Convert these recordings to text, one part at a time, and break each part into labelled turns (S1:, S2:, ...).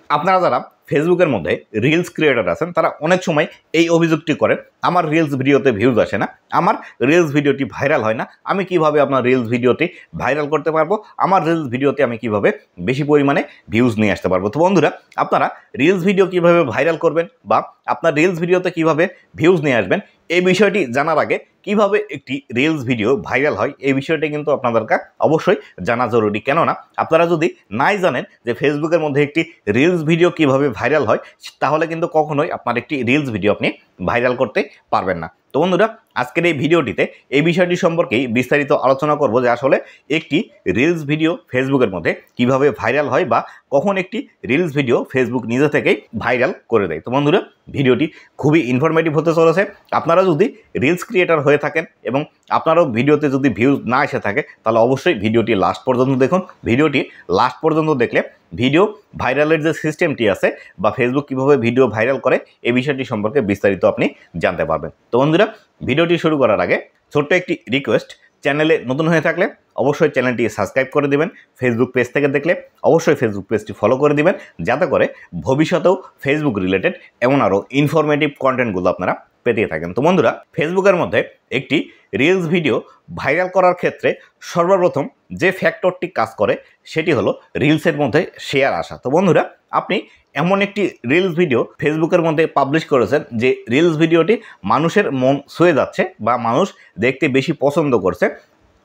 S1: আপনারা যারা ফেসবুকের মধ্যে রিলস ক্রিয়েটর আছেন তারা অনেক সময় এই অভিযোগটি করেন, আমার রিলস ভিডিওতে ভিউজ আসে না, আমার রিলস ভিডিওটি ভাইরাল হয় না, আমি কিভাবে আপনার রিলস ভিডিওটি ভাইরাল করতে পারবো, আমার রিলস ভিডিওতে আমি কিভাবে বেশি পরিমাণে ভিউজ নিয়ে আসতে পারবো। তো বন্ধুরা, আপনারা রিলস ভিডিও কিভাবে ভাইরাল করবেন বা আপনার রিলস ভিডিওতে কিভাবে ভিউজ নিয়ে আসবেন, এই বিষয়টি জানার আগে কিভাবে একটি রিলস ভিডিও ভাইরাল হয় এই বিষয়টি কিন্তু আপনাদেরকে অবশ্যই জানা জরুরি। কেননা আপনারা যদি নাই জানেন যে ফেসবুকের মধ্যে একটি রিলস ভিডিও কিভাবে ভাইরাল হয়, তাহলে কিন্তু কখনোই আপনার একটি রিলস ভিডিও আপনি ভাইরাল করতে পারবেন না। তো বন্ধুরা, আজকের এই ভিডিওটিতে এই বিষয়টি সম্পর্কেই বিস্তারিত আলোচনা করব যে আসলে একটি রিলস ভিডিও ফেসবুকের মধ্যে কিভাবে ভাইরাল হয় বা কখন একটি রিলস ভিডিও ফেসবুক নিজে থেকেই ভাইরাল করে দেয়। তো বন্ধুরা, ভিডিওটি খুবই ইনফরমেটিভ হতে চলেছে। আপনারা যদি রিলস ক্রিয়েটর হয়ে থাকেন এবং আপনারও ভিডিওতে যদি ভিউজ না এসে থাকে, তাহলে অবশ্যই ভিডিওটি লাস্ট পর্যন্ত দেখুন। ভিডিওটি লাস্ট পর্যন্ত দেখলে ভিডিও ভাইরালের যে সিস্টেমটি আছে বা ফেসবুক কীভাবে ভিডিও ভাইরাল করে এই বিষয়টি সম্পর্কে বিস্তারিত আপনি জানতে পারবেন। তো বন্ধুরা, ভিডিওটি শুরু করার আগে ছোট্ট একটি রিকোয়েস্ট, চ্যানেলে নতুন হয়ে থাকলে অবশ্যই চ্যানেলটি সাবস্ক্রাইব করে দিবেন, ফেসবুক পেজ থেকে দেখলে অবশ্যই ফেসবুক পেজটি ফলো করে দিবেন, যাতে করে ভবিষ্যতেও ফেসবুক রিলেটেড এমন আরও ইনফরমেটিভ কন্টেন্টগুলো আপনারা পেতে থাকেন। তো বন্ধুরা, ফেসবুকের মধ্যে একটি রিলস ভিডিও ভাইরাল করার ক্ষেত্রে সর্বপ্রথম যে ফ্যাক্টরটি কাজ করে সেটি হলো রিলসের মধ্যে শেয়ার আসা। তো বন্ধুরা, আপনি এমন একটি রিলস ভিডিও ফেসবুকের মধ্যে পাবলিশ করেছেন যে রিলস ভিডিওটি মানুষের মন ছুঁয়ে যাচ্ছে বা মানুষ দেখতে বেশি পছন্দ করছে,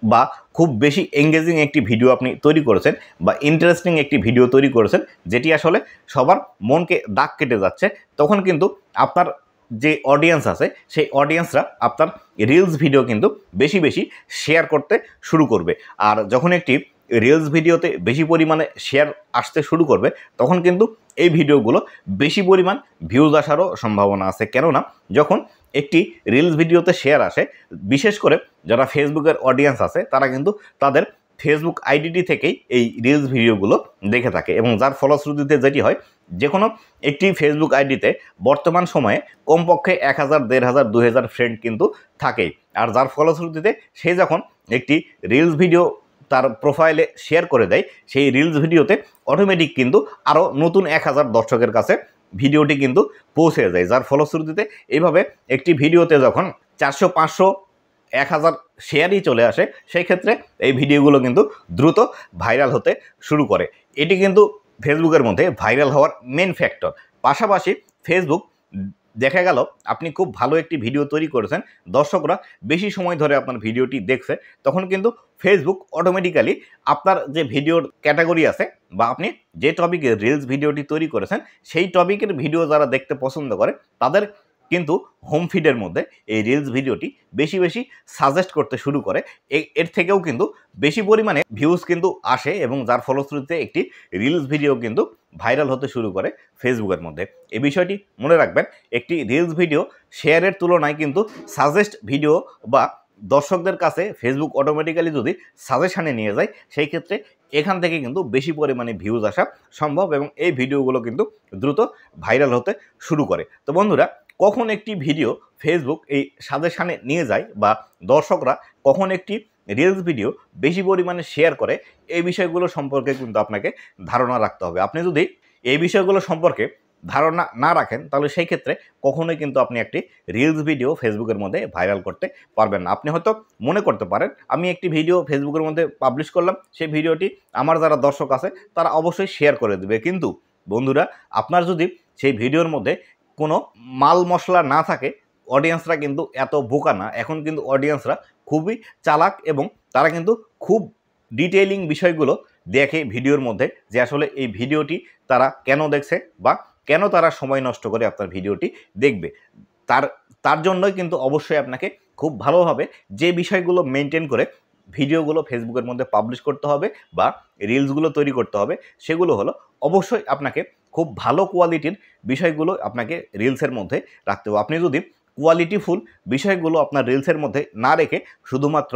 S1: বা খুব বেশি এঙ্গেজিং একটি ভিডিও আপনি তৈরি করেছেন বা ইন্টারেস্টিং একটি ভিডিও তৈরি করেছেন যেটি আসলে সবার মনকে দাগ কেটে যাচ্ছে, তখন কিন্তু আপনার যে অডিয়েন্স আছে সেই অডিয়েন্সরা আপনার রিলস ভিডিও কিন্তু বেশি বেশি শেয়ার করতে শুরু করবে। আর যখন একটি রিলস ভিডিওতে বেশি পরিমাণে শেয়ার আসতে শুরু করবে, তখন কিন্তু এই ভিডিওগুলো বেশি পরিমাণ ভিউজ আসারও সম্ভাবনা আছে। কেননা যখন একটি রিলস ভিডিওতে শেয়ার আসে, বিশেষ করে যারা ফেসবুকের অডিয়েন্স আছে তারা কিন্তু তাদের ফেসবুক আইডিটি থেকেই এই রিলস ভিডিওগুলো দেখে থাকে, এবং যার ফলশ্রুতিতে যেটি হয়, যে কোনো একটি ফেসবুক আইডিতে বর্তমান সময়ে কমপক্ষে 1000, 1500, 2000 ফ্রেন্ড কিন্তু থাকেই। আর যার ফলশ্রুতিতে সে যখন একটি রিলস ভিডিও তার প্রোফাইলে শেয়ার করে দেয়, সেই রিলস ভিডিওতে অটোমেটিক কিন্তু আরও নতুন 1000 দর্শকের কাছে ভিডিওটি কিন্তু পৌঁছে যায়। যার ফলশ্রুতিতে এইভাবে একটি ভিডিওতে যখন 400, 500, 1000 শেয়ারই চলে আসে, সেই ক্ষেত্রে এই ভিডিওগুলো কিন্তু দ্রুত ভাইরাল হতে শুরু করে। এটি কিন্তু ফেসবুকের মধ্যে ভাইরাল হওয়ার মেন ফ্যাক্টর। পাশাপাশি ফেসবুক দেখা গেল আপনি খুব ভালো একটি ভিডিও তৈরি করেছেন, দর্শকরা বেশি সময় ধরে আপনার ভিডিওটি দেখছে, তখন কিন্তু ফেসবুক অটোমেটিক্যালি আপনার যে ভিডিওর ক্যাটাগরি আছে বা আপনি যে টপিকে রিলস ভিডিওটি তৈরি করেছেন সেই টপিকের ভিডিও যারা দেখতে পছন্দ করে তাদের কিন্তু হোম ফিডের মধ্যে এই রিলস ভিডিওটি বেশি বেশি সাজেস্ট করতে শুরু করে। এর থেকেও কিন্তু বেশি পরিমাণে ভিউজ কিন্তু আসে, এবং যার ফলশ্রুতিতে একটি রিলস ভিডিও কিন্তু ভাইরাল হতে শুরু করে ফেসবুকের মধ্যে। এই বিষয়টি মনে রাখবেন, একটি রিলস ভিডিও শেয়ারের তুলনায় কিন্তু সাজেস্ট ভিডিও বা দর্শকদের কাছে ফেসবুক অটোমেটিক্যালি যদি সাজেশানে নিয়ে যায়, সেই ক্ষেত্রে এখান থেকে কিন্তু বেশি পরিমাণে ভিউজ আসা সম্ভব, এবং এই ভিডিওগুলো কিন্তু দ্রুত ভাইরাল হতে শুরু করে। তো বন্ধুরা, কখন একটি ভিডিও ফেসবুক এই সাজেশানে নিয়ে যায় বা দর্শকরা কখন একটি রিলস ভিডিও বেশি পরিমাণে শেয়ার করে, এই বিষয়গুলো সম্পর্কে কিন্তু আপনাকে ধারণা রাখতে হবে। আপনি যদি এই বিষয়গুলো সম্পর্কে ধারণা না রাখেন, তাহলে সেই ক্ষেত্রে কখনোই কিন্তু আপনি একটি রিলস ভিডিও ফেসবুকের মধ্যে ভাইরাল করতে পারবেন না। আপনি হয়তো মনে করতে পারেন আমি একটি ভিডিও ফেসবুকের মধ্যে পাবলিশ করলাম, সেই ভিডিওটি আমার যারা দর্শক আছে তারা অবশ্যই শেয়ার করে দেবে, কিন্তু বন্ধুরা, আপনার যদি সেই ভিডিওর মধ্যে কোনো মাল মশলা না থাকে, অডিয়েন্সরা কিন্তু এত বোকা না। এখন কিন্তু অডিয়েন্সরা খুবই চালাক, এবং তারা কিন্তু খুব ডিটেইলিং বিষয়গুলো দেখে ভিডিওর মধ্যে, যে আসলে এই ভিডিওটি তারা কেন দেখছে বা কেন তারা সময় নষ্ট করে আপনার ভিডিওটি দেখবে। তার জন্যই কিন্তু অবশ্যই আপনাকে খুব ভালোভাবে যে বিষয়গুলো মেনটেন করে ভিডিওগুলো ফেসবুকের মধ্যে পাবলিশ করতে হবে বা রিলসগুলো তৈরি করতে হবে, সেগুলো হলো অবশ্যই আপনাকে খুব ভালো কোয়ালিটির বিষয়গুলো আপনাকে রিলসের মধ্যে রাখতে হবে। আপনি যদি কোয়ালিটিফুল বিষয়গুলো আপনার রিলসের মধ্যে না রেখে শুধুমাত্র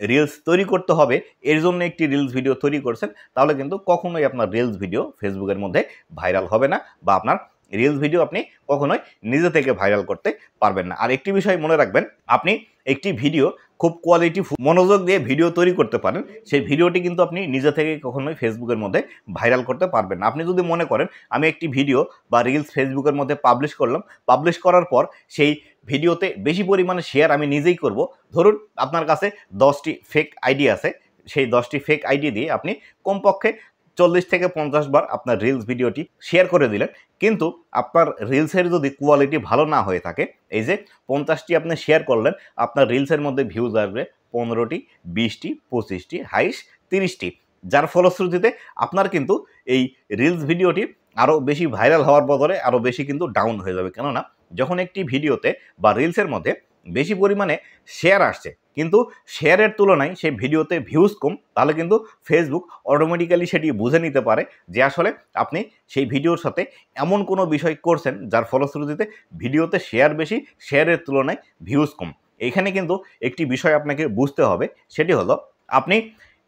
S1: রিলস তৈরি করতে হবে এর জন্য একটি রিলস ভিডিও তৈরি করছেন, তাহলে কিন্তু কখনোই আপনার রিলস ভিডিও ফেসবুকের মধ্যে ভাইরাল হবে না, বা আপনার রিলস ভিডিও আপনি কখনোই নিজে থেকে ভাইরাল করতে পারবেন না। আর একটি বিষয় মনে রাখবেন, আপনি একটি ভিডিও খুব কোয়ালিটি মনোযোগ দিয়ে ভিডিও তৈরি করতে পারেন, সেই ভিডিওটি কিন্তু আপনি নিজে থেকে কখনোই ফেসবুকের মধ্যে ভাইরাল করতে পারবেন না। আপনি যদি মনে করেন আমি একটি ভিডিও বা রিলস ফেসবুকের মধ্যে পাবলিশ করলাম, পাবলিশ করার পর সেই ভিডিওতে বেশি পরিমাণে শেয়ার আমি নিজেই করব, ধরুন আপনার কাছে 10টি ফেক আইডি আছে, সেই 10টি ফেক আইডি দিয়ে আপনি কমপক্ষে 40 থেকে 50 বার আপনার রিলস ভিডিওটি শেয়ার করে দিলেন, কিন্তু আপনার রিলসের যদি কোয়ালিটি ভালো না হয়ে থাকে, এই যে 50টি আপনি শেয়ার করলেন, আপনার রিলসের মধ্যে ভিউজ আসবে 15টি, 20টি, 25টি, হাইস্ট 30টি, যার ফলশ্রুতিতে আপনার কিন্তু এই রিলস ভিডিওটি আরও বেশি ভাইরাল হওয়ার বদলে আরও বেশি কিন্তু ডাউন হয়ে যাবে। কেননা যখন একটি ভিডিওতে বা রিলসের মধ্যে বেশি পরিমাণে শেয়ার আসছে কিন্তু শেয়ারের তুলনায় সেই ভিডিওতে ভিউজ কম, তাহলে কিন্তু ফেসবুক অটোমেটিক্যালি সেটি বুঝে নিতে পারে যে আসলে আপনি সেই ভিডিওর সাথে এমন কোনো বিষয় করছেন যার ফলশ্রুতিতে ভিডিওতে শেয়ার বেশি, শেয়ারের তুলনায় ভিউজ কম। এইখানে কিন্তু একটি বিষয় আপনাকে বুঝতে হবে, সেটি হলো আপনি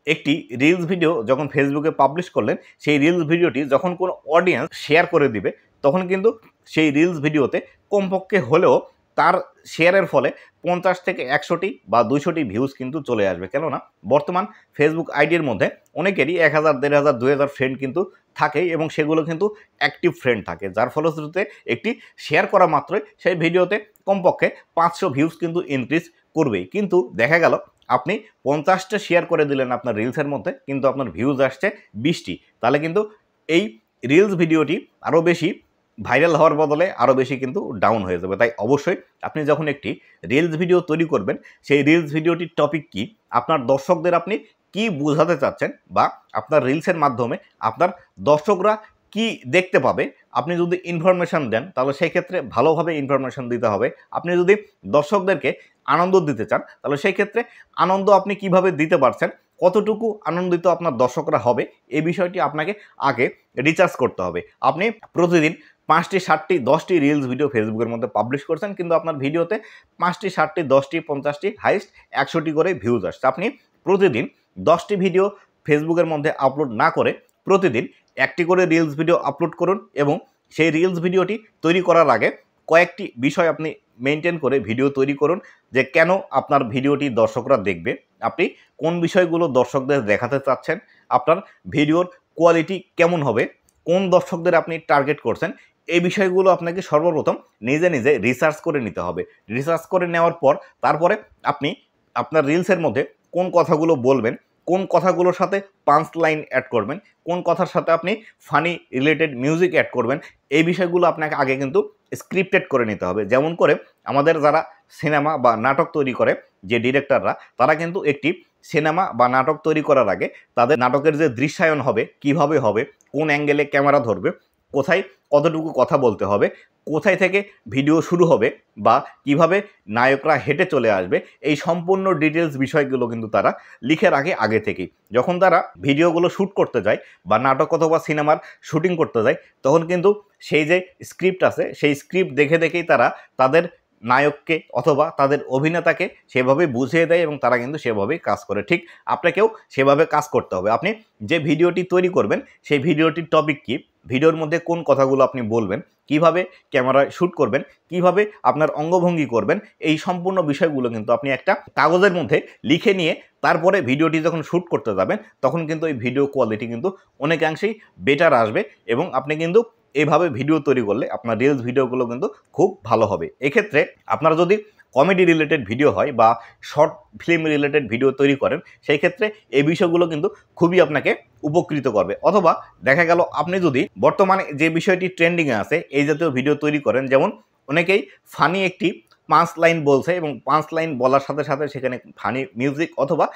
S1: একটি রিলস ভিডিও যখন ফেসবুকে পাবলিশ করলেন, সেই রিলস ভিডিওটি যখন কোনো অডিয়েন্স শেয়ার করে দিবে, তখন কিন্তু সেই রিলস ভিডিওতে কমপক্ষে হলেও তার শেয়ারের ফলে 50 থেকে 100টি বা 200টি ভিউজ কিন্তু চলে আসবে। কেননা বর্তমান ফেসবুক আইডির মধ্যে অনেকেরই 1000, 1500, 2000 ফ্রেন্ড কিন্তু থাকে এবং সেগুলো কিন্তু অ্যাক্টিভ ফ্রেন্ড থাকে, যার ফলশ্রুতিতে একটি শেয়ার করা মাত্রই সেই ভিডিওতে কমপক্ষে 500 ভিউজ কিন্তু ইনক্রিজ করবেই। কিন্তু দেখা গেল আপনি 50টা শেয়ার করে দিলেন আপনার রিলসের মধ্যে, কিন্তু আপনার ভিউজ আসছে 20টি, তাহলে কিন্তু এই রিলস ভিডিওটি আরও বেশি ভাইরাল হওয়ার বদলে আরও বেশি কিন্তু ডাউন হয়ে যাবে। তাই অবশ্যই আপনি যখন একটি রিলস ভিডিও তৈরি করবেন, সেই রিলস ভিডিওটির টপিক কী, আপনার দর্শকদের আপনি কি বোঝাতে চাচ্ছেন, বা আপনার রিলসের মাধ্যমে আপনার দর্শকরা কি দেখতে পাবে, আপনি যদি ইনফরমেশান দেন তাহলে সেই ক্ষেত্রে ভালোভাবে ইনফরমেশান দিতে হবে। আপনি যদি দর্শকদেরকে আনন্দ দিতে চান তাহলে সেই ক্ষেত্রে আনন্দ আপনি কিভাবে দিতে পারছেন, কতটুকু আনন্দিত আপনার দর্শকরা হবে, এই বিষয়টি আপনাকে আগে রিসার্চ করতে হবে। আপনি প্রতিদিন 5টি, 7টি, 10টি রিলস ভিডিও ফেসবুকের মধ্যে পাবলিশ করছেন, কিন্তু আপনার ভিডিওতে 5টি, 7টি, 10টি, 50টি, হাইস্ট 100টি করে ভিউজ আসছে। আপনি প্রতিদিন 10টি ভিডিও ফেসবুকের মধ্যে আপলোড না করে প্রতিদিন 1টি করে রিলস ভিডিও আপলোড করুন, এবং সেই রিলস ভিডিওটি তৈরি করার আগে কয়েকটি বিষয় আপনি মেনটেন করে ভিডিও তৈরি করুন, যে কেন আপনার ভিডিওটি দর্শকরা দেখবে, আপনি কোন বিষয়গুলো দর্শকদের দেখাতে চাচ্ছেন, আপনার ভিডিওর কোয়ালিটি কেমন হবে, কোন দর্শকদের আপনি টার্গেট করছেন, এই বিষয়গুলো আপনাকে সর্বপ্রথম নিজে নিজে রিসার্চ করে নিতে হবে। রিসার্চ করে নেওয়ার পর তারপরে আপনি আপনার রিলসের মধ্যে কোন কথাগুলো বলবেন, কোন কথাগুলোর সাথে পাঞ্চ লাইন অ্যাড করবেন, কোন কথার সাথে আপনি ফানি রিলেটেড মিউজিক অ্যাড করবেন, এই বিষয়গুলো আপনাকে আগে কিন্তু স্ক্রিপ্টেড করে নিতে হবে। যেমন করে আমাদের যারা সিনেমা বা নাটক তৈরি করে যে ডিরেক্টররা, তারা কিন্তু একটি সিনেমা বা নাটক তৈরি করার আগে তাদের নাটকের যে দৃশ্যায়ন হবে, কিভাবে হবে, কোন অ্যাঙ্গেলে ক্যামেরা ধরবে, কোথায় কতটুকু কথা বলতে হবে, কোথায় থেকে ভিডিও শুরু হবে, বা কিভাবে নায়করা হেঁটে চলে আসবে, এই সম্পূর্ণ ডিটেলস বিষয়গুলো কিন্তু তারা লিখে রাখে আগে থেকেই। যখন তারা ভিডিওগুলো শ্যুট করতে যায় বা নাটক অথবা সিনেমার শুটিং করতে যায়, তখন কিন্তু সেই যে স্ক্রিপ্ট আছে, সেই স্ক্রিপ্ট দেখে দেখেই তারা তাদের নায়ককে অথবা তাদের অভিনেতাকে সেভাবে বুঝিয়ে দেয় এবং তারা কিন্তু সেভাবেই কাজ করে। ঠিক আপনাকেও সেভাবে কাজ করতে হবে। আপনি যে ভিডিওটি তৈরি করবেন সেই ভিডিওটির টপিক কী, ভিডিওর মধ্যে কোন কথাগুলো আপনি বলবেন, কিভাবে ক্যামেরায় শ্যুট করবেন, কিভাবে আপনার অঙ্গভঙ্গি করবেন, এই সম্পূর্ণ বিষয়গুলো কিন্তু আপনি একটা কাগজের মধ্যে লিখে নিয়ে তারপরে ভিডিওটি যখন শ্যুট করতে যাবেন, তখন কিন্তু এই ভিডিও কোয়ালিটি কিন্তু অনেকাংশেই বেটার আসবে, এবং আপনি কিন্তু এভাবে ভিডিও তৈরি করলে আপনার রিলস ভিডিওগুলো কিন্তু খুব ভালো হবে। এক্ষেত্রে আপনারা যদি কমেডি রিলেটেড ভিডিও হয় বা শর্ট ফিল্ম রিলেটেড ভিডিও তৈরি করেন, সেই ক্ষেত্রে এই বিষয়গুলো কিন্তু খুবই আপনাকে উপকৃত করবে। অথবা দেখা গেল আপনি যদি বর্তমানে যে বিষয়টি ট্রেন্ডিংয়ে আছে এই জাতীয় ভিডিও তৈরি করেন, যেমন অনেকেই ফানি একটি পাঁচ লাইন বলছে এবং পাঁচ লাইন বলার সাথে সাথে সেখানে ফানি মিউজিক অথবা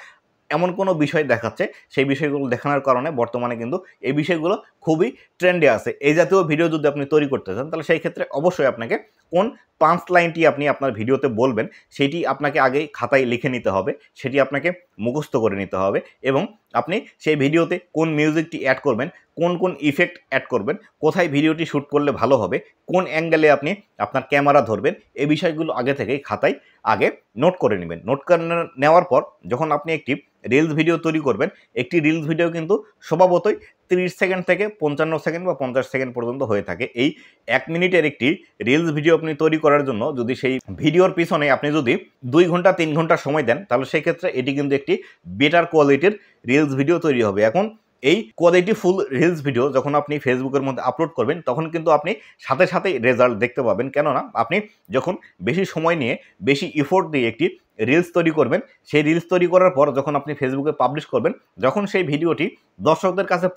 S1: এমন কোনো বিষয় দেখাচ্ছে, সেই বিষয়গুলো দেখানোর কারণে বর্তমানে কিন্তু এই বিষয়গুলো খুবই ট্রেন্ডে আছে। এই জাতীয় ভিডিও যদি আপনি তৈরি করতে চান, তাহলে সেই ক্ষেত্রে অবশ্যই আপনাকে কোন পাঁচ লাইনটি আপনি আপনার ভিডিওতে বলবেন সেটি আপনাকে আগেই খাতায় লিখে নিতে হবে, সেটি আপনাকে মুখস্থ করে নিতে হবে, এবং আপনি সেই ভিডিওতে কোন মিউজিকটি অ্যাড করবেন, কোন কোন ইফেক্ট অ্যাড করবেন, কোথায় ভিডিওটি শ্যুট করলে ভালো হবে, কোন অ্যাঙ্গেলে আপনি আপনার ক্যামেরা ধরবেন, এই বিষয়গুলো আগে থেকেই খাতায় আগে নোট করে নেবেন। নোট করে নেওয়ার পর যখন আপনি একটি রিলস ভিডিও তৈরি করবেন, একটি রিলস ভিডিও কিন্তু স্বভাবতই 30 সেকেন্ড থেকে 55 সেকেন্ড বা 50 সেকেন্ড পর্যন্ত হয়ে থাকে। এই 1 মিনিটের একটি রিলস ভিডিও আপনি তৈরি করার জন্য যদি সেই ভিডিওর পিছনে আপনি যদি 2 ঘন্টা 3 ঘন্টা সময় দেন, তাহলে সেক্ষেত্রে এটি কিন্তু একটি বেটার কোয়ালিটির রিলস ভিডিও তৈরি হবে। এখন এই কোয়ালিটিফুল রিলস ভিডিও যখন আপনি ফেসবুকের মধ্যে আপলোড করবেন, তখন কিন্তু আপনি সাথে সাথেই রেজাল্ট দেখতে পাবেন। কেননা আপনি যখন বেশি সময় নিয়ে বেশি এফোর্ট দিয়ে একটি রিলস তৈরি করবেন, সেই রিলস তৈরি করার পর যখন আপনি ফেসবুকে পাবলিশ করবেন, যখন সেই ভিডিওটি দর্শকদের কাছে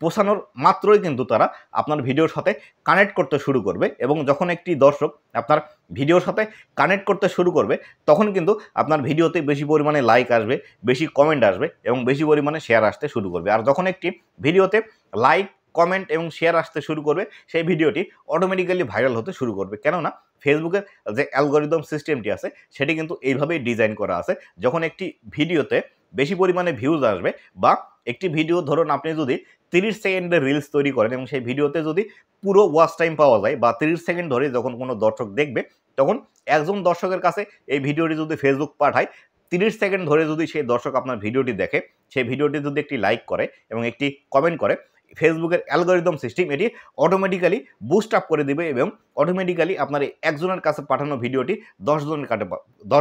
S1: পৌঁছানোর মাত্রই কিন্তু তারা আপনার ভিডিওর সাথে কানেক্ট করতে শুরু করবে। এবং যখন একটি দর্শক আপনার ভিডিওর সাথে কানেক্ট করতে শুরু করবে, তখন কিন্তু আপনার ভিডিওতে বেশি পরিমাণে লাইক আসবে, বেশি কমেন্ট আসবে এবং বেশি পরিমাণে শেয়ার আসতে শুরু করবে। আর যখন একটি ভিডিওতে লাইক, কমেন্ট এবং শেয়ার আসতে শুরু করবে, সেই ভিডিওটি অটোমেটিক্যালি ভাইরাল হতে শুরু করবে। কেননা ফেসবুকের যে অ্যালগরিদম সিস্টেমটি আছে সেটি কিন্তু এইভাবেই ডিজাইন করা আছে। যখন একটি ভিডিওতে বেশি পরিমাণে ভিউজ আসবে বা একটি ভিডিও ধরুন আপনি যদি 30 সেকেন্ডের রিলস তৈরি করেন এবং সেই ভিডিওতে যদি পুরো ওয়াচ টাইম পাওয়া যায় বা 30 সেকেন্ড ধরে যখন কোনো দর্শক দেখবে, তখন একজন দর্শকের কাছে এই ভিডিওটি যদি ফেসবুক পাঠায়, 30 সেকেন্ড ধরে যদি সেই দর্শক আপনার ভিডিওটি দেখে, সেই ভিডিওটি যদি একটি লাইক করে এবং একটি কমেন্ট করে, ফেসবুকের অ্যালগরিদম সিস্টেম এটি অটোমেটিক্যালি বুস্ট আপ করে দিবে এবং অটোমেটিক্যালি আপনার এই একজনের কাছে পাঠানো ভিডিওটি 10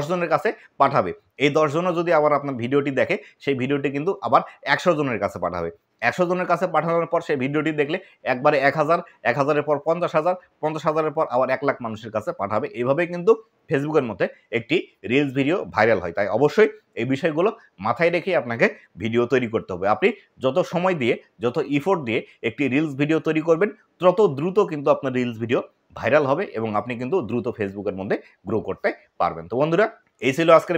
S1: জনের কাছে পাঠাবে। এই 10 জনও যদি আবার আপনার ভিডিওটি দেখে, সেই ভিডিওটি কিন্তু আবার 100 জনের কাছে পাঠাবে। 100 জনের কাছে পাঠানোর পর সেই ভিডিওটি দেখলে একবারে 1000, 1000-এর পর 50,000, 50,000-এর পর আবার 1 লাখ মানুষের কাছে পাঠাবে। এইভাবে কিন্তু ফেসবুকের মধ্যে একটি রিলস ভিডিও ভাইরাল হয়। তাই অবশ্যই এই বিষয়গুলো মাথায় রেখেই আপনাকে ভিডিও তৈরি করতে হবে। আপনি যত সময় দিয়ে, যত এফোর্ট দিয়ে একটি রিলস ভিডিও তৈরি করবেন, তত দ্রুত কিন্তু আপনার রিলস ভিডিও ভাইরাল হবে এবং আপনি কিন্তু দ্রুত ফেসবুকের মধ্যে গ্রো করতে পারবেন। তো বন্ধুরা, এই ছিল আজকের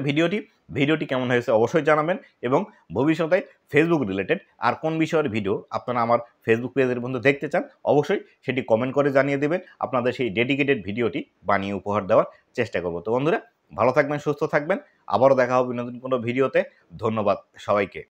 S1: ভিডিওটি কেমন হয়েছে অবশ্যই জানাবেন এবং ভবিষ্যতে ফেসবুক রিলেটেড আর কোন বিষয়ের ভিডিও আপনারা আমার ফেসবুক পেজের মধ্যে দেখতে চান, অবশ্যই সেটি কমেন্ট করে জানিয়ে দেবেন। আপনাদের সেই ডেডিকেটেড ভিডিওটি বানিয়ে উপহার দেওয়ার চেষ্টা করব। তো বন্ধুরা, ভালো থাকবেন, সুস্থ থাকবেন। আবারও দেখা হবে নতুন কোনো ভিডিওতে। ধন্যবাদ সবাইকে।